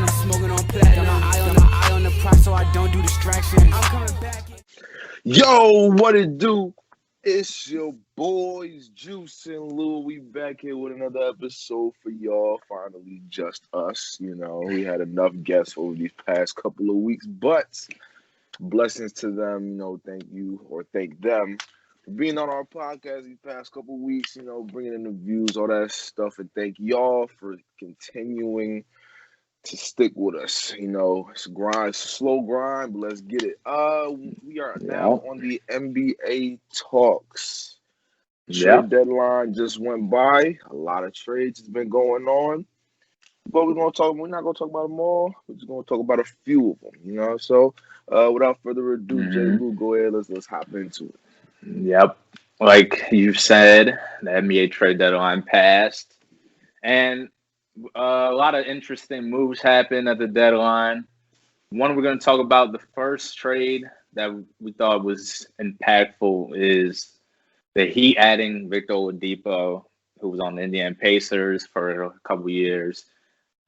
and I'm smoking on platinum. Got my eye on the prize so I don't do distractions. I'm coming back. Yo, what it do? It's your boys, Juice and Lou. We back here with another episode for y'all. Finally, just us. You know, we had enough guests over these past couple of weeks, but blessings to them. You know, thank you or thank them for being on our podcast these past couple of weeks. You know, bringing in the views, all that stuff, and thank y'all for continuing to stick with us. You know, it's a grind, it's a slow grind, but let's get it. We are now on the NBA talks. Trade deadline just went by. A lot of trades has been going on. But we're not gonna talk about them all. We're just gonna talk about a few of them, you know. So without further ado, Jay Lou, go ahead, let's hop into it. Yep. Like you said, the NBA trade deadline passed. And a lot of interesting moves happened at the deadline. One we're going to talk about, the first trade that we thought was impactful is the Heat adding Victor Oladipo, who was on the Indiana Pacers for a couple years.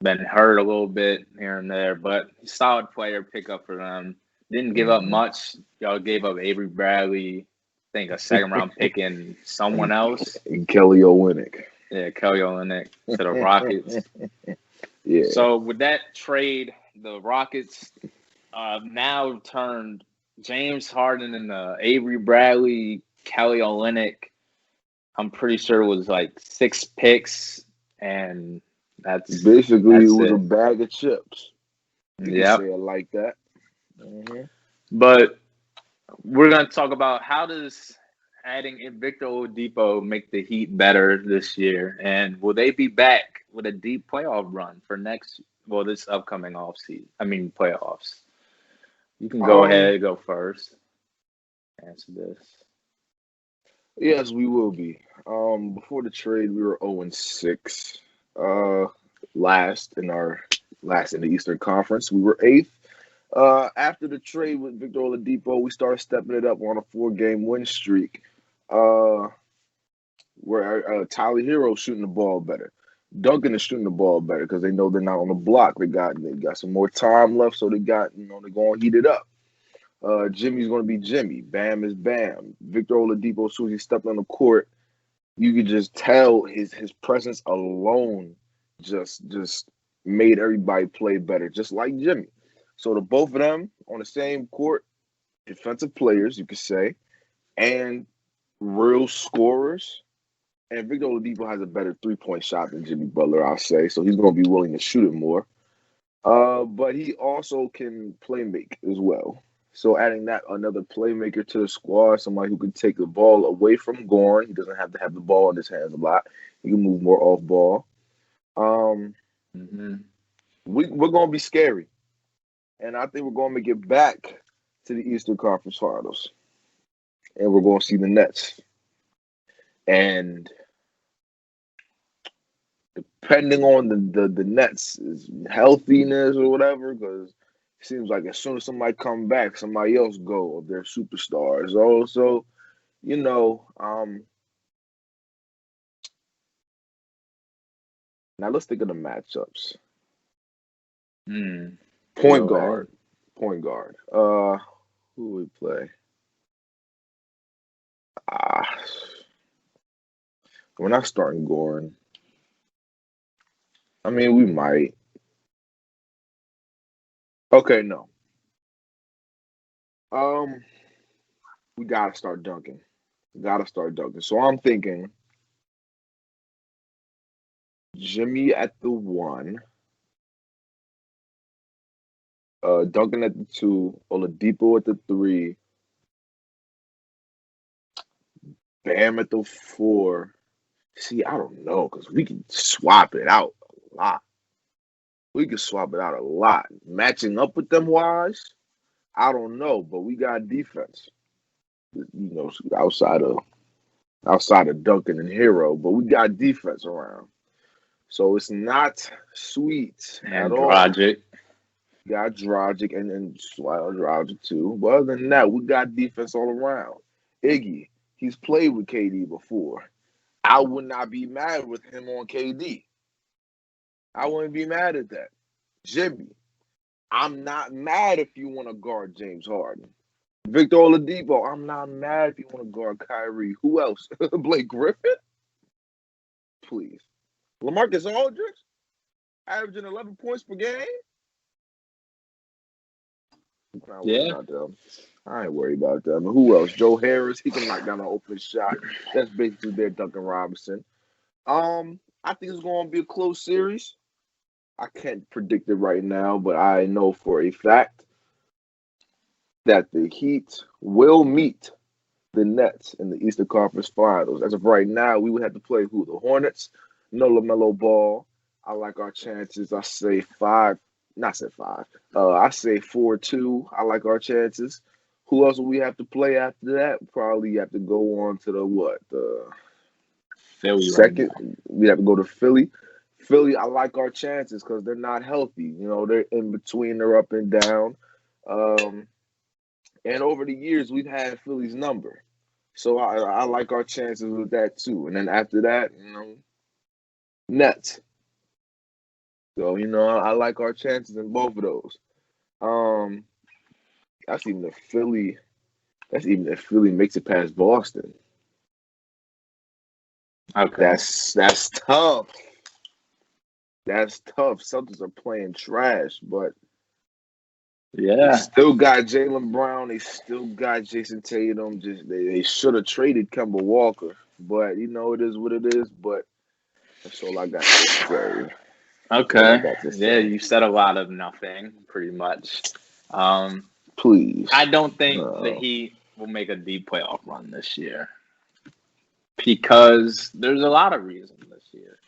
Been hurt a little bit here and there, but solid player pickup for them. Didn't give up much. Y'all gave up Avery Bradley, I think a second-round pick and someone else. And Kelly Olynyk. Yeah, Kelly Olynyk to the Rockets. Yeah. So with that trade, the Rockets now turned James Harden and Avery Bradley, Kelly Olynyk. I'm pretty sure it was like 6 picks, and that's basically it was a bag of chips. Yeah, say it like that. Mm-hmm. But we're gonna talk about how does adding in Victor Oladipo make the Heat better this year, and will they be back with a deep playoff run for this upcoming playoffs? You can go ahead, go first. Answer this. Yes, we will be. Before the trade, we were 0-6. Last in the Eastern Conference, we were 8th. After the trade with Victor Oladipo, we started stepping it up on a 4-game win streak. Where Tyler Hero's shooting the ball better. Duncan is shooting the ball better because they know they're not on the block. They got some more time left, so they're going to heat it up. Jimmy's going to be Jimmy. Bam is Bam. Victor Oladipo, as soon as he stepped on the court, you could just tell his presence alone just made everybody play better, just like Jimmy. So the both of them on the same court, defensive players, you could say, and real scorers. And Victor Oladipo has a better 3-point shot than Jimmy Butler, I'll say. So he's going to be willing to shoot it more. But he also can play make as well. So adding that another playmaker to the squad, somebody who can take the ball away from Goran. He doesn't have to have the ball in his hands a lot. He can move more off ball. We're going to be scary. And I think we're going to make it back to the Eastern Conference Finals. And we're going to see the Nets. And depending on the Nets' healthiness or whatever, because it seems like as soon as somebody come back, somebody else go of their superstars. Also, now let's think of the matchups. Point guard. Who we play? We're not starting Goran. I mean, we might. Okay, no. We gotta start Duncan. So I'm thinking Jimmy at the 1, Duncan at the 2, Oladipo at the 3, Bam at the 4. See, I don't know, because we can swap it out a lot. Matching up with them wise, I don't know, but we got defense. Outside of Duncan and Hero, but we got defense around. So it's not sweet at all. Dragic. Got Dragic and Dragic too. But other than that, we got defense all around. Iggy, he's played with KD before. I would not be mad with him on KD. I wouldn't be mad at that. Jimmy, I'm not mad if you want to guard James Harden. Victor Oladipo, I'm not mad if you want to guard Kyrie. Who else? Blake Griffin? Please. LaMarcus Aldridge, averaging 11 points per game? I'm not worried Yeah. about them. I ain't worried about them. Who else? Joe Harris, he can knock down an open shot. That's basically their Duncan Robinson. I think it's going to be a close series. I can't predict it right now, but I know for a fact that the Heat will meet the Nets in the Eastern Conference Finals. As of right now, we would have to play who? The Hornets. No LaMelo Ball. I like our chances. I say five. Not say five. I say 4-2. I like our chances. Who else will we have to play after that? Probably have to go on to the what? The Philly second. right We have to go to Philly. Philly, I like our chances because they're not healthy. You know, they're in between. They're up and down. And over the years, we've had Philly's number. So I like our chances with that too. And then after that, Nets. So, I like our chances in both of those. That's even if Philly makes it past Boston. Okay. That's tough. That's tough. Celtics are playing trash, but Yeah. they still got Jaylen Brown. They still got Jason Tatum. They should have traded Kemba Walker, but it is what it is. But that's all I got to say. Okay. Yeah, you said a lot of nothing, pretty much. Please. I don't think No. the Heat will make a deep playoff run this year because there's a lot of reasons this year.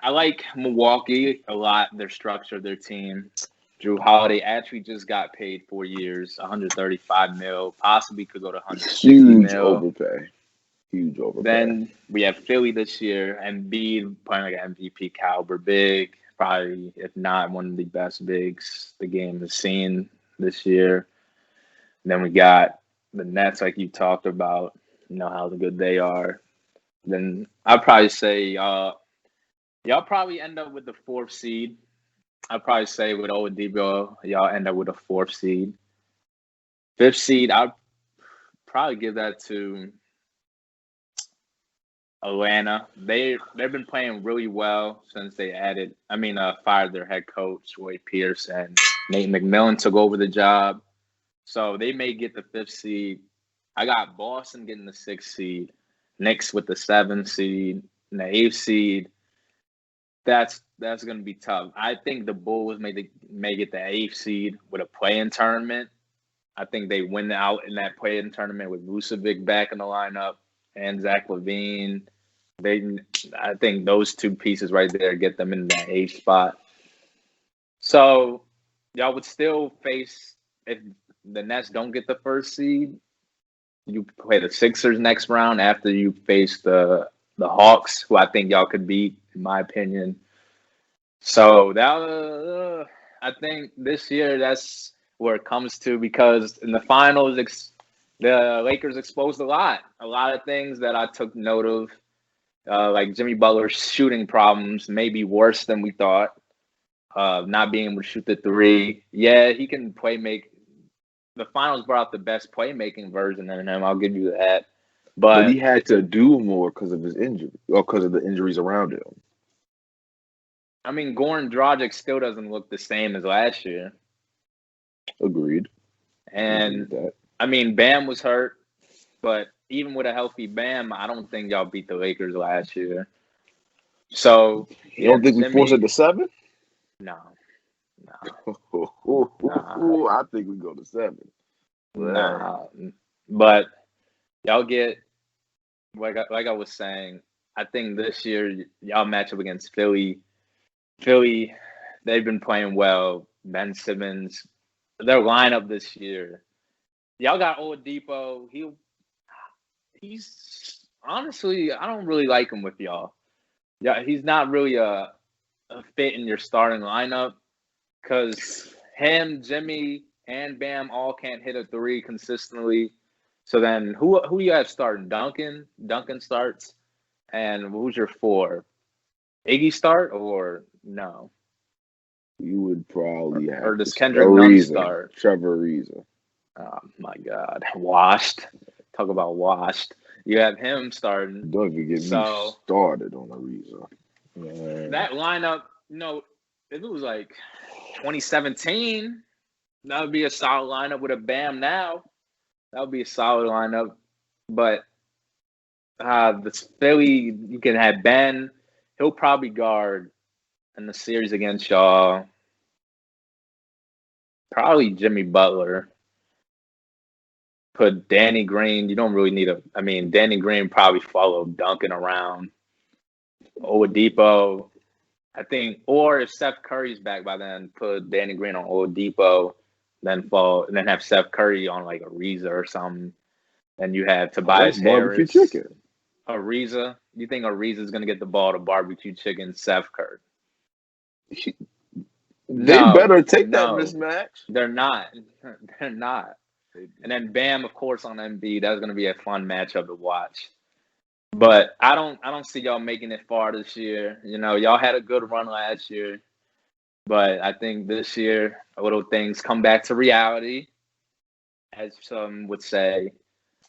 I like Milwaukee a lot, their structure, their team. Drew Holiday actually just got paid 4 years, $135 million, possibly could go to $160 million. Huge overpay. Then we have Philly this year, Embiid playing like an MVP caliber big, probably if not one of the best bigs the game has seen this year. Then we got the Nets, like you talked about, how good they are. Then I'd probably say y'all probably end up with the 4th seed. I'd probably say with Oladipo, y'all end up with a 4th seed. 5th seed, I'd probably give that to Atlanta. They've been playing really well since they fired their head coach, Wade Peterson. Nate McMillan took over the job. So they may get the 5th seed. I got Boston getting the 6th seed, Knicks with the 7th seed, and the 8th seed. That's going to be tough. I think the Bulls may get the 8th seed with a play-in tournament. I think they win out in that play-in tournament with Vucevic back in the lineup and Zach LaVine. I think those two pieces right there get them in that 8th spot. So y'all would still face, if the Nets don't get the 1st seed, you play the Sixers next round after you face the Hawks, who I think y'all could beat, in my opinion. So that I think this year that's where it comes to, because in the finals, the Lakers exposed a lot of things that I took note of, like Jimmy Butler's shooting problems, maybe worse than we thought. Not being able to shoot the 3. Yeah, he can make. The finals brought out the best playmaking version in him. I'll give you that. But he had to do more because of his injury or because of the injuries around him. I mean, Goran Dragic still doesn't look the same as last year. Agreed. And I mean, Bam was hurt, but even with a healthy Bam, I don't think y'all beat the Lakers last year. So you don't think we forced it to 7? No. I think we go to 7. Nah. But y'all get, like I was saying, I think this year y'all match up against Philly. Philly, they've been playing well. Ben Simmons, their lineup this year. Y'all got Oladipo. He's honestly, I don't really like him with y'all. Yeah, he's not really a fit in your starting lineup because him, Jimmy, and Bam all can't hit a 3 consistently. So then who you have starting? Duncan? Duncan starts. And who's your 4? Iggy start or no? You would probably have or does Kendrick Nunn start? Trevor Ariza. Oh my God, washed. Talk about washed. You have him starting. Don't even get me started on Ariza. Man. That lineup, if it was like 2017, that would be a solid lineup with a Bam now. That would be a solid lineup. But the Philly, you can have Ben. He'll probably guard in the series against y'all. Probably Jimmy Butler. Put Danny Green. You don't really need Danny Green probably followed Duncan around. Oladipo, I think, or if Steph Curry's back by then, put Danny Green on Oladipo, then have Steph Curry on like Ariza or something. Then you have Tobias Harris. Barbecue chicken. Ariza. You think Ariza's gonna get the ball to barbecue chicken Steph Curry? They better take that mismatch. They're not. They're not. And then Bam, of course, on Embiid. That's gonna be a fun matchup to watch. But I don't see y'all making it far this year. Y'all had a good run last year. But I think this year, little things come back to reality, as some would say.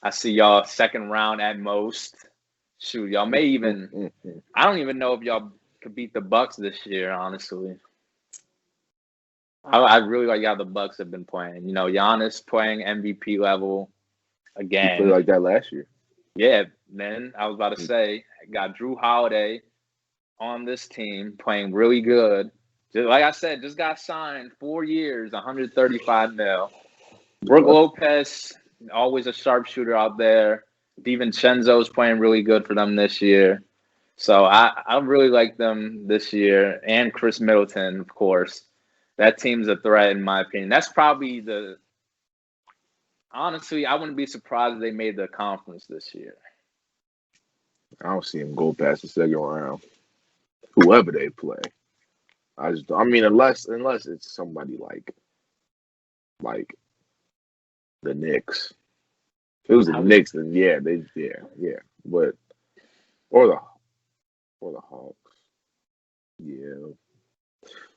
I see y'all second round at most. Shoot, y'all may even – I don't even know if y'all could beat the Bucks this year, honestly. I really like how the Bucks have been playing. Giannis playing MVP level again. You played like that last year. Yeah, man. I was about to say, got Drew Holiday on this team playing really good. Just like I said, just got signed 4 years, $135 million. Brook Lopez, always a sharpshooter out there. DiVincenzo's playing really good for them this year. So I really like them this year. And Chris Middleton, of course. That team's a threat, in my opinion. That's probably honestly, I wouldn't be surprised if they made the conference this year. I don't see them go past the second round. Whoever they play. Unless it's somebody like the Knicks. If it was the Knicks, then yeah. But or the Hawks. Yeah.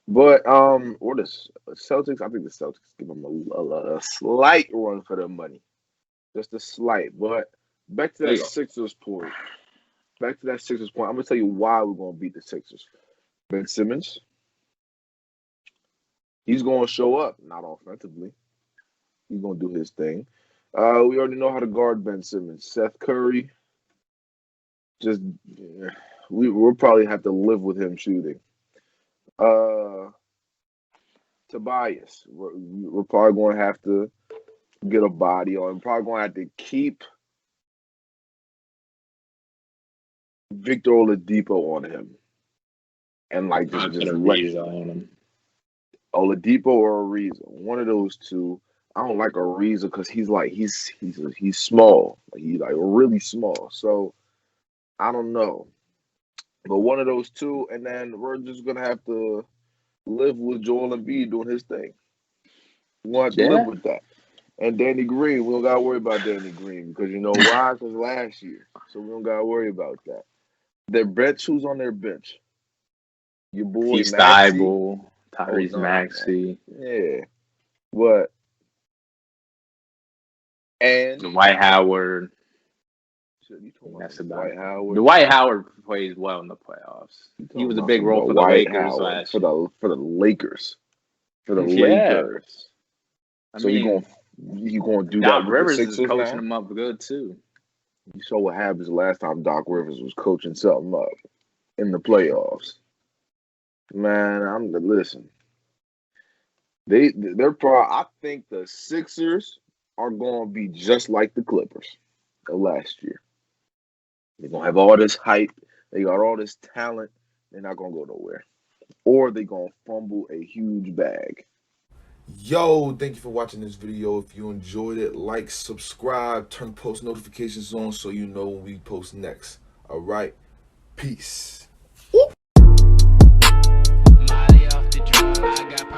But or the Celtics, I think the Celtics give them a slight run for their money. Just a slight. But back to that Sixers point. I'm gonna tell you why we're gonna beat the Sixers. Ben Simmons. He's gonna show up, not offensively. He's gonna do his thing. We already know how to guard Ben Simmons. Seth Curry. We'll probably have to live with him shooting. Tobias, we're probably going to have to get a body on. We're probably going to have to keep Victor Oladipo on him, and just Ariza on him. Oladipo or Ariza, one of those two. I don't like Ariza because he's small, he's really small. So I don't know. But one of those two, and then we're just going to have to live with Joel Embiid doing his thing. We want to live with that. And Danny Green, we don't got to worry about Danny Green because you know why? Because last year. So we don't got to worry about that. Their bench, who's on their bench? Your boy Maxey. Tyrese Maxey. Yeah. What? And Dwight Howard. That's about it. Dwight Howard plays well in the playoffs. He was a big role for the Lakers last year. For the Lakers. Lakers. So you gonna do that? Doc Rivers is coaching them up good too. You saw what happens last time Doc Rivers was coaching something up in the playoffs. Man, listen. They're probably. I think the Sixers are gonna be just like the Clippers of last year. They're going to have all this hype. They got all this talent. They're not going to go nowhere. Or they're going to fumble a huge bag. Yo, thank you for watching this video. If you enjoyed it, like, subscribe, turn post notifications on so you know when we post next. All right? Peace. Molly off the drum, I got